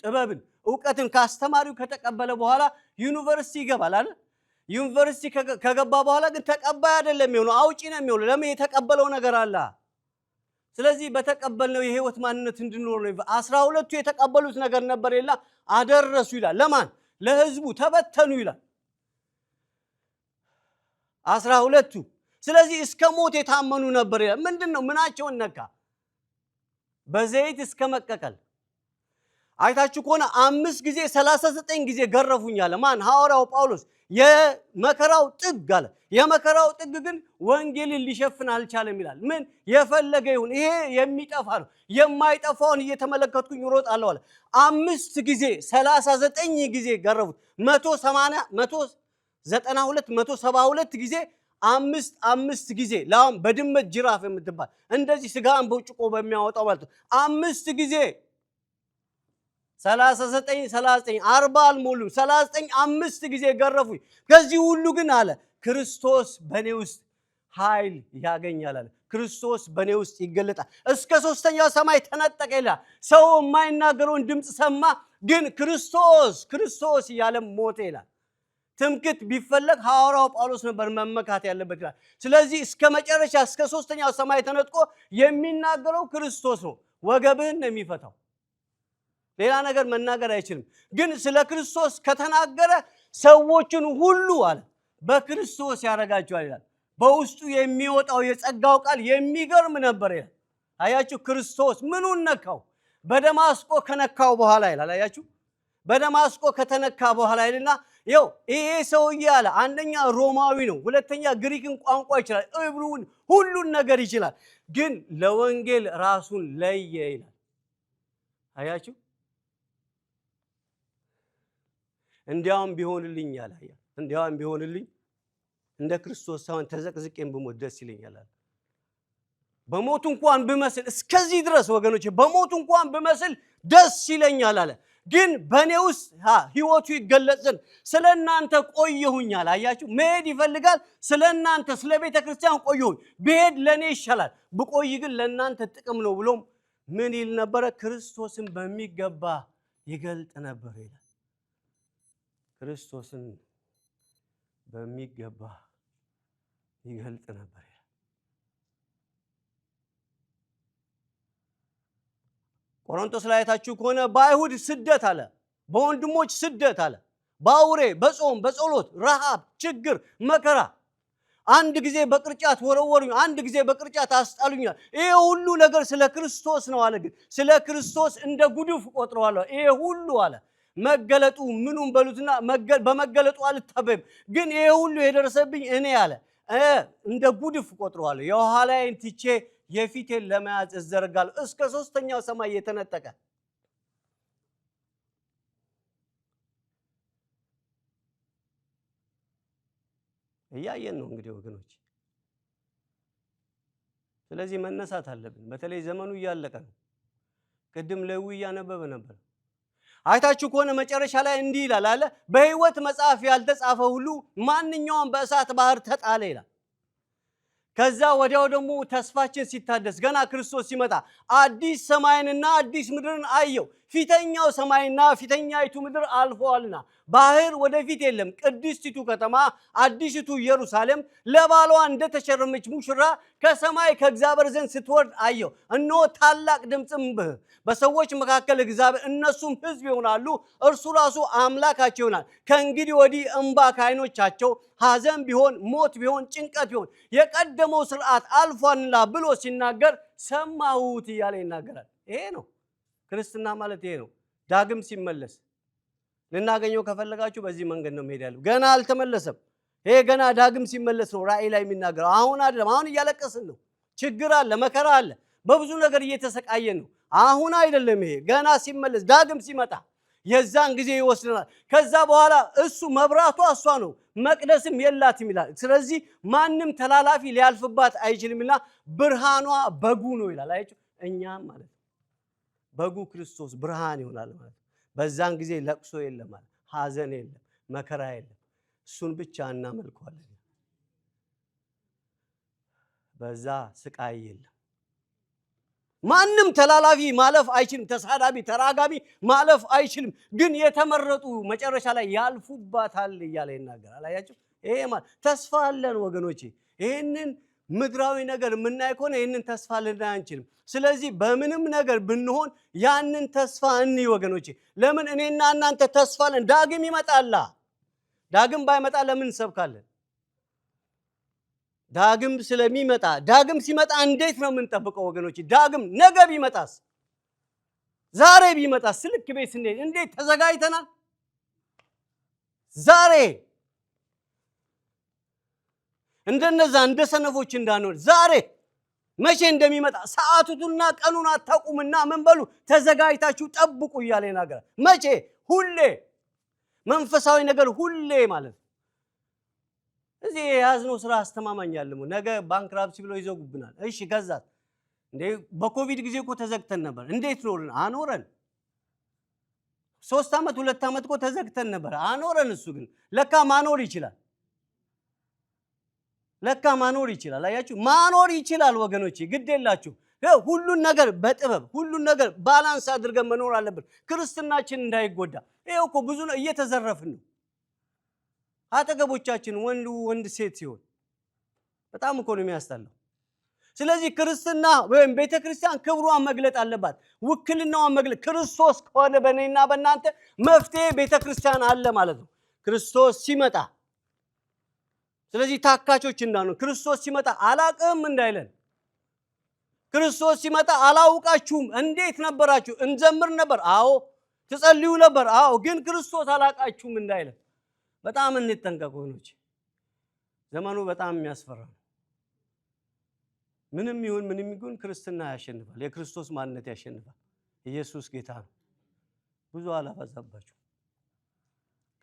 S1: ጥበብን፣ ዕውቀትን ከአስተማሪው ከተቀበለ በኋላ ዩኒቨርሲቲ ይገባል አይደል? ዩኒቨርሲቲ ከገባ በኋላ ግን ተቀባይ አይደለም የሚሆነው፣ አውጪ ነው የሚሆነው። ለምን? የተቀበለው ነገር አለ። ስለዚህ በተቀበልነው የህይወት ማንነት እንድንኖር ነው። 12ቱ የተቀበሉት ነገር ነበር ይላል፣ አደረሱ ይላል። ለማን? ለህዝቡ። ተበተኑ ይላል 12ቱ። ስለዚህ እስከ ሞት የታመኑ ነበር ይላል። ምንድነው? ምናቸውን ነካ? በዘይት እስከ መቀቀል። አይታችሁ ከሆነ 5 ጊዜ 39 ጊዜ ገረፉኝ አለ። ማን? ሐዋርያው ጳውሎስ። የመከራው ጥግ አለ። የመከራው ጥግ ግን ወንጌልን ሊሸፍን አልቻለም ይላል። ምን? የፈለገ ይሁን ይሄ የሚጠፋ ነው፣ የማይጠፋውን እየተመለከትኩኝ እሮጣለሁ አለ። 5 ጊዜ 39 ጊዜ ገረፉት። 180 192 172 ጊዜ 5 ጊዜ ላም በድመት ጅራፍ የምትባል እንደዚህ ስጋን በውጭቆ በሚያወጣው ማለት ነው። 5 ጊዜ 39 40 አልሞሉም። 39 5 ጊዜ ገረፉኝ። ከዚህ ሁሉ ግን አለ ክርስቶስ በኔ ውስጥ ኃይል ያገኛል አለ። ክርስቶስ በኔ ውስጥ ይገለጣል። እስከ 3ኛው ሰማይ ተነጠቀ ይላል። ሰው የማይናገረውን ድምፅ ሰማ፣ ግን ክርስቶስ እያለ ሞተ ይላል። ትምክት ቢፈለግ ሐዋርያው ጳውሎስ ነበር መመካት ያለበት ይላል። ስለዚህ እስከ መጨረሻ እስከ 3ኛው ሰማይ ተነጥቆ የሚናገረው ክርስቶስ ነው። ወገብህን ነው የሚፈታው፣ ሌላ ነገር መናገር አይችልም። ግን ስለ ክርስቶስ ከተናገረ ሰዎችን ሁሉ አለ በክርስቶስ ያረጋቸዋል ይላል። በውስጡ የሚወጣው የጸጋው ቃል የሚገርም ነበር ይላል። አያችሁ፣ ክርስቶስ ምኑን ነካው? በደማስቆ ከነካው በኋላ ይላል። አያችሁ፣ በደማስቆ ከተነካ በኋላ ይልና ይኸው ይሄ ሰውዬ አለ አንደኛ ሮማዊ ነው፣ ሁለተኛ ግሪክን ቋንቋ ይችላል፣ ዕብሩን ሁሉን ነገር ይችላል፣ ግን ለወንጌል ራሱን ለየ ይላል። አያችሁ፣ እንዲያውም ቢሆንልኝ አለ እንዲያውም ቢሆንልኝ እንደ ክርስቶስ ሳይሆን ተዘቅዝቄም ብሞት ደስ ይለኛል አለ። በሞቱ እንኳን ብመስል እስከዚህ ድረስ ወገኖቼ፣ በሞቱ እንኳን ብመስል ደስ ይለኛል አለ። ግን በእኔ ውስጥ ህይወቱ ይገለጽ ዘንድ ስለ እናንተ ቆየሁኛል። አያችሁ፣ መሄድ ይፈልጋል። ስለ እናንተ ስለ ቤተ ክርስቲያን ቆየሁኝ። ብሄድ ለእኔ ይሻላል፣ ብቆይ ግን ለእናንተ ጥቅም ነው ብሎም ምን ይል ነበረ? ክርስቶስን በሚገባ ይገልጥ ነበር ይላል። ክርስቶስን በሚገባ ይገልጥ ነበር ይላል። ቆሮንቶስ ላይ አይታችሁ ከሆነ በአይሁድ ስደት አለ፣ በወንድሞች ስደት አለ፣ በአውሬ በጾም በጸሎት ረሃብ፣ ችግር፣ መከራ፣ አንድ ጊዜ በቅርጫት ወረወሩኝ፣ አንድ ጊዜ በቅርጫት አስጣሉኛል። ይሄ ሁሉ ነገር ስለ ክርስቶስ ነው አለ። ግን ስለ ክርስቶስ እንደ ጉድፍ ቆጥረዋለሁ። ይሄ ሁሉ አለ መገለጡ ምኑን በሉትና በመገለጡ አልታበይም። ግን ይሄ ሁሉ የደረሰብኝ እኔ አለ እንደ ጉድፍ ቆጥረዋለሁ። የኋላዬን ትቼ የፊቴን ለመያዝ እዘረጋለሁ። እስከ 3ኛው ሰማይ የተነጠቀ እያየን ነው እንግዲህ ወገኖች። ስለዚህ መነሳት አለብን። በተለይ ዘመኑ እያለቀ ነው። ቅድም ሌዊ እያነበበ ነበር። አይታችሁ ከሆነ መጨረሻ ላይ እንዲህ ይላል አለ በሕይወት መጽሐፍ ያልተጻፈ ሁሉ ማንኛውም በእሳት ባህር ተጣለ ይላል። ከዛ ወዲያው ደግሞ ተስፋችን ሲታደስ ገና ክርስቶስ ሲመጣ አዲስ ሰማይንና አዲስ ምድርን አየው። ፊተኛው ሰማይና ፊተኛይቱ ምድር አልፈዋልና ባህር ወደፊት የለም። ቅድስቲቱ ከተማ አዲስቱ ኢየሩሳሌም ለባሏ እንደተሸረመች ሙሽራ ከሰማይ ከእግዚአብሔር ዘንድ ስትወርድ አየው። እነሆ ታላቅ ድምፅም በሰዎች መካከል እግዚአብሔር እነሱም ሕዝብ ይሆናሉ፣ እርሱ ራሱ አምላካቸው ይሆናል። ከእንግዲህ ወዲህ እንባ ከዓይኖቻቸው ሐዘን ቢሆን ሞት ቢሆን ጭንቀት ቢሆን የቀደመው ስርዓት አልፏልና ብሎ ሲናገር ሰማሁት እያለ ይናገራል። ይሄ ነው ክርስትና ማለት ይሄ ነው። ዳግም ሲመለስ ልናገኘው ከፈለጋችሁ በዚህ መንገድ ነው መሄድ ያለው። ገና አልተመለሰም። ይሄ ገና ዳግም ሲመለስ ነው ራእይ ላይ የሚናገረው። አሁን አይደለም። አሁን እያለቀስን ነው። ችግር አለ፣ መከራ አለ፣ በብዙ ነገር እየተሰቃየን ነው። አሁን አይደለም። ይሄ ገና ሲመለስ ዳግም ሲመጣ የዛን ጊዜ ይወስደናል። ከዛ በኋላ እሱ መብራቷ እሷ ነው፣ መቅደስም የላትም ይላል። ስለዚህ ማንም ተላላፊ ሊያልፍባት አይችልምና ብርሃኗ በጉ ነው ይላል። አያችሁ፣ እኛም ማለት በጉ ክርስቶስ ብርሃን ይሆናል ማለት። በዛን ጊዜ ለቅሶ የለም ማለት፣ ሐዘን የለም፣ መከራ የለም። እሱን ብቻ እናመልከዋለን። በዛ ስቃይ የለም። ማንም ተላላፊ ማለፍ አይችልም። ተሳዳቢ ተራጋቢ ማለፍ አይችልም። ግን የተመረጡ መጨረሻ ላይ ያልፉባታል እያለ ይናገራል። አያችሁ፣ ይሄ ማለት ተስፋ አለን ወገኖቼ። ይሄንን ምድራዊ ነገር የምናይ ከሆነ ይሄንን ተስፋ ልናይ አንችልም። ስለዚህ በምንም ነገር ብንሆን ያንን ተስፋ እንይ ወገኖቼ። ለምን እኔና እናንተ ተስፋ አለን። ዳግም ይመጣል። ዳግም ባይመጣ ለምን እንሰብካለን? ዳግም ስለሚመጣ ዳግም ሲመጣ እንዴት ነው የምንጠብቀው ወገኖቼ? ዳግም ነገ ቢመጣስ? ዛሬ ቢመጣስ? ስልክ ቤት ስንሄድ እንዴት ተዘጋጅተናል? ዛሬ እንደነዛ እንደ ሰነፎች እንዳንሆን ዛሬ መቼ እንደሚመጣ ሰዓቱንና ቀኑን አታውቁምና ምን በሉ ተዘጋጅታችሁ ጠብቁ እያለ ይናገራል። መቼ? ሁሌ። መንፈሳዊ ነገር ሁሌ ማለት ነው። እዚህ የያዝነው ስራ አስተማማኝ አይደለም። ነገ ባንክራፕሲ ብለው ይዘጉብናል። እሺ ከዛ እንዴ በኮቪድ ጊዜ እኮ ተዘግተን ነበር። እንዴት ኖርን? አኖረን። 3 ዓመት 2 ዓመት እኮ ተዘግተን ነበር። አኖረን። እሱ ግን ለካ ማኖር ይችላል። ለካ ማኖር ይችላል። አያችሁ ማኖር ይችላል ወገኖቼ። ግድ የላችሁ። ሁሉን ነገር በጥበብ ሁሉን ነገር ባላንስ አድርገን መኖር አለብን፣ ክርስትናችን እንዳይጎዳ። ይሄው እኮ ብዙ ነው እየተዘረፍን ነው። አጠገቦቻችን ወንድ ሴት ሲሆን በጣም እኮ ነው የሚያስጠላው። ስለዚህ ክርስትና ወይም ቤተክርስቲያን ክብሯን መግለጥ አለባት፣ ውክልናዋን መግለጥ። ክርስቶስ ከሆነ በእኔና በእናንተ መፍትሄ ቤተክርስቲያን አለ ማለት ነው። ክርስቶስ ሲመጣ ስለዚህ ታካቾች እንዳንሆን፣ ክርስቶስ ሲመጣ አላቅም እንዳይለን፣ ክርስቶስ ሲመጣ አላውቃችሁም እንዴት ነበራችሁ? እንዘምር ነበር፣ አዎ። ትጸልዩ ነበር፣ አዎ። ግን ክርስቶስ አላቃችሁም እንዳይለን በጣም እንጠንቀቅ ወገኖች። ዘመኑ በጣም የሚያስፈራ ነው። ምንም ይሁን ክርስትና ያሸንፋል። የክርስቶስ ማንነት ያሸንፋል። ኢየሱስ ጌታ ነው። ብዙ አላበዛባችሁ።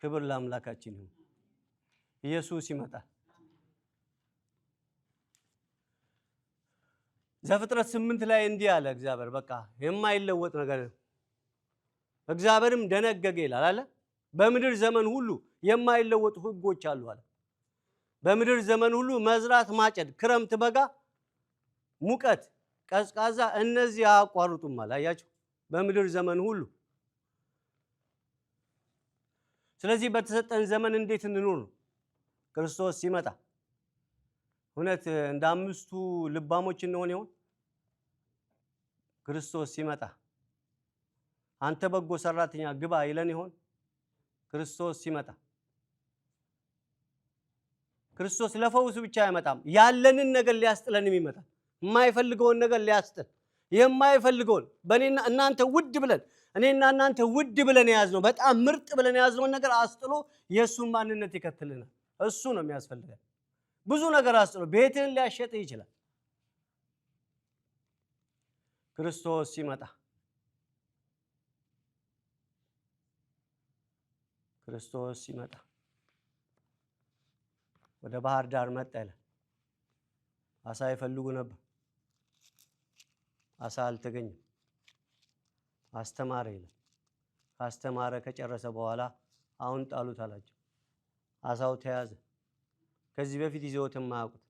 S1: ክብር ለአምላካችን ይሁን። ኢየሱስ ይመጣል። ዘፍጥረት 8 ላይ እንዲህ አለ እግዚአብሔር። በቃ የማይለወጥ ነገር እግዚአብሔርም ደነገገ ይላል አለ። በምድር ዘመን ሁሉ የማይለወጡ ሕጎች አሉ አለ። በምድር ዘመን ሁሉ መዝራት፣ ማጨድ፣ ክረምት፣ በጋ፣ ሙቀት፣ ቀዝቃዛ እነዚህ አያቋርጡም አለ። አያችሁ በምድር ዘመን ሁሉ። ስለዚህ በተሰጠን ዘመን እንዴት እንኖር ነው? ክርስቶስ ሲመጣ እውነት እንደ 5ቱ ልባሞች እንሆን ይሆን? ክርስቶስ ሲመጣ አንተ በጎ ሰራተኛ ግባ ይለን ይሆን? ክርስቶስ ሲመጣ ክርስቶስ ለፈውስ ብቻ አይመጣም። ያለንን ነገር ሊያስጥለንም ይመጣል። የማይፈልገውን ነገር ሊያስጥል፣ የማይፈልገውን በእኔና እናንተ ውድ ብለን እኔና እናንተ ውድ ብለን የያዝነው በጣም ምርጥ ብለን የያዝነውን ነገር አስጥሎ የእሱን ማንነት ይከትልናል። እሱ ነው የሚያስፈልገን። ብዙ ነገር አስጥሎ ቤትህን ሊያሸጥህ ይችላል። ክርስቶስ ሲመጣ ክርስቶስ ሲመጣ ወደ ባህር ዳር መጣ ይላል። አሳ ይፈልጉ ነበር፣ አሳ አልተገኘም። አስተማረ ይላል። ካስተማረ ከጨረሰ በኋላ አሁን ጣሉት አላቸው። አሳው ተያዘ። ከዚህ በፊት ይዘውት የማያውቁት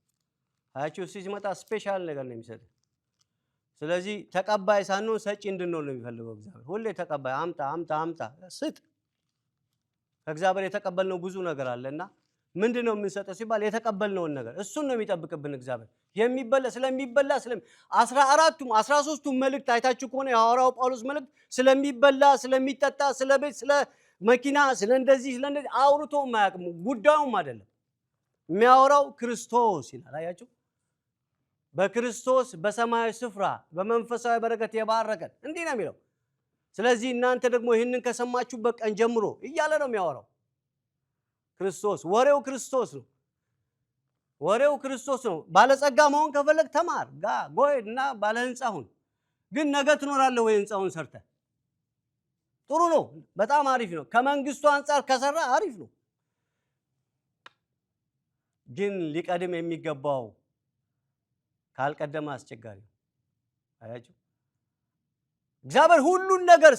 S1: አያችሁ። ሲመጣ ስፔሻል ነገር ነው የሚሰጥ። ስለዚህ ተቀባይ ሳንሆን ሰጪ እንድንሆን ነው የሚፈልገው እግዚአብሔር። ሁሌ ተቀባይ አምጣ አምጣ አምጣ ስጥ። ከእግዚአብሔር የተቀበልነው ብዙ ነገር አለና ምንድነው የምንሰጠው ሲባል የተቀበልነውን ነገር እሱን ነው የሚጠብቅብን እግዚአብሔር። የሚበላ ስለሚበላ 14ቱም 13ቱም መልእክት አይታችሁ ከሆነ የሐዋርያው ጳውሎስ መልእክት ስለሚበላ ስለሚጠጣ፣ ስለ ቤት፣ ስለ መኪና፣ ስለ እንደዚህ አውርቶ ማያውቅም። ጉዳዩም አይደለም የሚያወራው ክርስቶስ ይላል። አያችሁ በክርስቶስ በሰማያዊ ስፍራ በመንፈሳዊ በረከት የባረከን እንዲህ ነው የሚለው። ስለዚህ እናንተ ደግሞ ይህንን ከሰማችሁበት ቀን ጀምሮ እያለ ነው የሚያወራው። ክርስቶስ ወሬው ክርስቶስ ነው። ወሬው ክርስቶስ ነው። ባለጸጋ መሆን ከፈለግ ተማር፣ ጎሄድ እና ባለ ህንፃ ሁን። ግን ነገ ትኖራለህ ወይ? ህንፃውን ሰርተ ጥሩ ነው፣ በጣም አሪፍ ነው። ከመንግስቱ አንጻር ከሰራ አሪፍ ነው። ግን ሊቀድም የሚገባው ካልቀደመ አስቸጋሪ ነው። አያችሁ እግዚአብሔር ሁሉን ነገር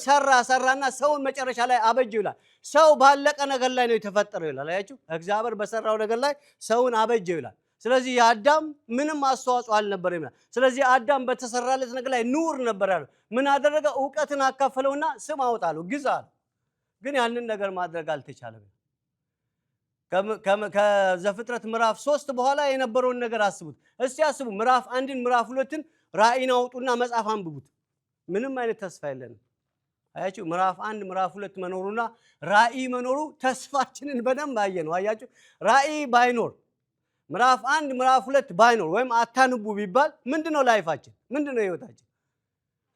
S1: ሰራና ሰውን መጨረሻ ላይ አበጀው ይላል። ሰው ባለቀ ነገር ላይ ነው የተፈጠረው ይላል። አያችሁ እግዚአብሔር በሰራው ነገር ላይ ሰውን አበጀው ይላል። ስለዚህ የአዳም ምንም አስተዋጽኦ አልነበረም ይላል። ስለዚህ አዳም በተሰራለት ነገር ላይ ኑር ነበር ያለው። ምን አደረገ? ዕውቀትን አካፈለውና ስም አወጣለው፣ ግዛ አለው። ግን ያንን ነገር ማድረግ አልተቻለም። ከዘፍጥረት ምዕራፍ 3 በኋላ የነበረውን ነገር አስቡት። እስቲ አስቡ። ምዕራፍ 1ን ምዕራፍ 2ን ራእይን አውጡና መጽሐፍ አንብቡት። ምንም አይነት ተስፋ የለንም። አያችሁ፣ ምዕራፍ 1 ምዕራፍ 2 መኖሩና ራእይ መኖሩ ተስፋችንን በደንብ አየነው። አያችሁ፣ ራእይ ባይኖር ምዕራፍ 1 ምዕራፍ 2 ባይኖር ወይም አታንቡ ቢባል ምንድነው ላይፋችን? ምንድነው ህይወታችን?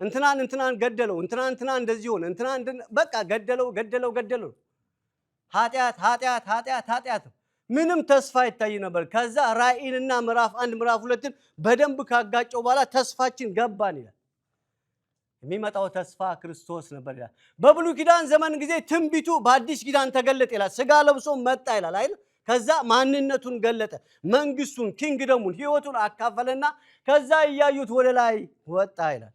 S1: እንትናን ገደለው፣ እንትና እንደዚህ ሆነ፣ በቃ ገደለው። ኃጢአት ምንም ተስፋ ይታይ ነበር። ከዛ ራእይንና ምዕራፍ 1 ምዕራፍ 2ን በደንብ ካጋጨው በኋላ ተስፋችን ገባን ይላል። የሚመጣው ተስፋ ክርስቶስ ነበር ይላል። በብሉይ ኪዳን ዘመን ጊዜ ትንቢቱ በአዲስ ኪዳን ተገለጠ ይላል። ስጋ ለብሶ መጣ ይላል አይደል? ከዛ ማንነቱን ገለጠ፣ መንግስቱን፣ ኪንግደሙን፣ ህይወቱን አካፈለና ከዛ እያዩት ወደ ላይ ወጣ ይላል።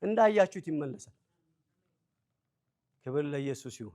S1: እንዳያችሁት ይመለሳል። ክብር ለኢየሱስ ይሁን።